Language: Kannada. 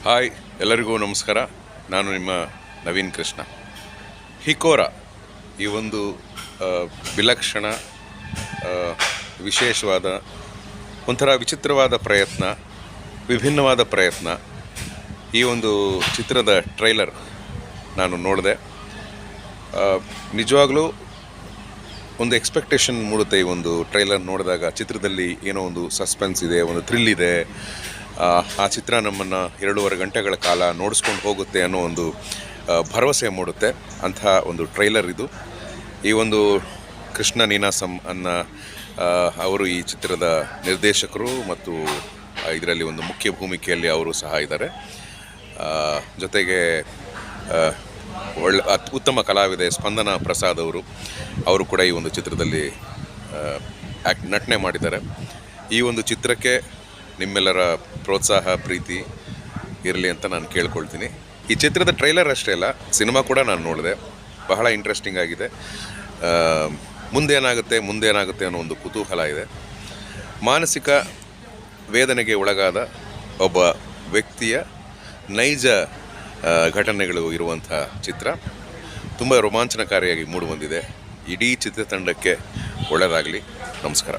ಹಾಯ್, ಎಲ್ಲರಿಗೂ ನಮಸ್ಕಾರ. ನಾನು ನಿಮ್ಮ ನವೀನ್ ಕೃಷ್ಣ. ಹಿಕೋರ ಈ ಒಂದು ವಿಲಕ್ಷಣ, ವಿಶೇಷವಾದ, ಒಂಥರ ವಿಚಿತ್ರವಾದ ಪ್ರಯತ್ನ, ವಿಭಿನ್ನವಾದ ಪ್ರಯತ್ನ. ಈ ಒಂದು ಚಿತ್ರದ ಟ್ರೈಲರ್ ನಾನು ನೋಡಿದೆ. ನಿಜವಾಗ್ಲೂ ಒಂದು ಎಕ್ಸ್ಪೆಕ್ಟೇಷನ್ ಮೂಡುತ್ತೆ. ಈ ಒಂದು ಟ್ರೈಲರ್ ನೋಡಿದಾಗ ಚಿತ್ರದಲ್ಲಿ ಏನೋ ಒಂದು ಸಸ್ಪೆನ್ಸ್ ಇದೆ, ಒಂದು ಥ್ರಿಲ್ ಇದೆ. ಆ ಚಿತ್ರ ನಮ್ಮನ್ನು 2.5 ಗಂಟೆಗಳ ಕಾಲ ನೋಡಿಸ್ಕೊಂಡು ಹೋಗುತ್ತೆ ಅನ್ನೋ ಒಂದು ಭರವಸೆ ಮೂಡುತ್ತೆ. ಅಂಥ ಒಂದು ಟ್ರೈಲರ್ ಇದು. ಈ ಒಂದು ಕೃಷ್ಣ ನೀನಾಸಂ ಅವರು ಈ ಚಿತ್ರದ ನಿರ್ದೇಶಕರು ಮತ್ತು ಇದರಲ್ಲಿ ಒಂದು ಮುಖ್ಯ ಭೂಮಿಕೆಯಲ್ಲಿ ಅವರು ಸಹ ಇದ್ದಾರೆ. ಜೊತೆಗೆ ಉತ್ತಮ ಕಲಾವಿದೆ ಸ್ಪಂದನಾ ಪ್ರಸಾದ್ ಅವರು ಕೂಡ ಈ ಒಂದು ಚಿತ್ರದಲ್ಲಿ ನಟನೆ ಮಾಡಿದ್ದಾರೆ. ಈ ಒಂದು ಚಿತ್ರಕ್ಕೆ ನಿಮ್ಮೆಲ್ಲರ ಪ್ರೋತ್ಸಾಹ, ಪ್ರೀತಿ ಇರಲಿ ಅಂತ ನಾನು ಕೇಳ್ಕೊಳ್ತೀನಿ. ಈ ಚಿತ್ರದ ಟ್ರೈಲರ್ ಅಷ್ಟೇ ಅಲ್ಲ, ಸಿನಿಮಾ ಕೂಡ ನಾನು ನೋಡಿದೆ. ಬಹಳ ಇಂಟ್ರೆಸ್ಟಿಂಗ್ ಆಗಿದೆ. ಮುಂದೇನಾಗುತ್ತೆ ಅನ್ನೋ ಒಂದು ಕುತೂಹಲ ಇದೆ. ಮಾನಸಿಕ ವೇದನೆಗೆ ಒಳಗಾದ ಒಬ್ಬ ವ್ಯಕ್ತಿಯ ನೈಜ ಘಟನೆಗಳು ಇರುವಂಥ ಚಿತ್ರ. ತುಂಬ ರೋಮಾಂಚನಕಾರಿಯಾಗಿ ಮೂಡಿಬಂದಿದೆ. ಇಡೀ ಚಿತ್ರತಂಡಕ್ಕೆ ಒಳ್ಳೆಯದಾಗಲಿ. ನಮಸ್ಕಾರ.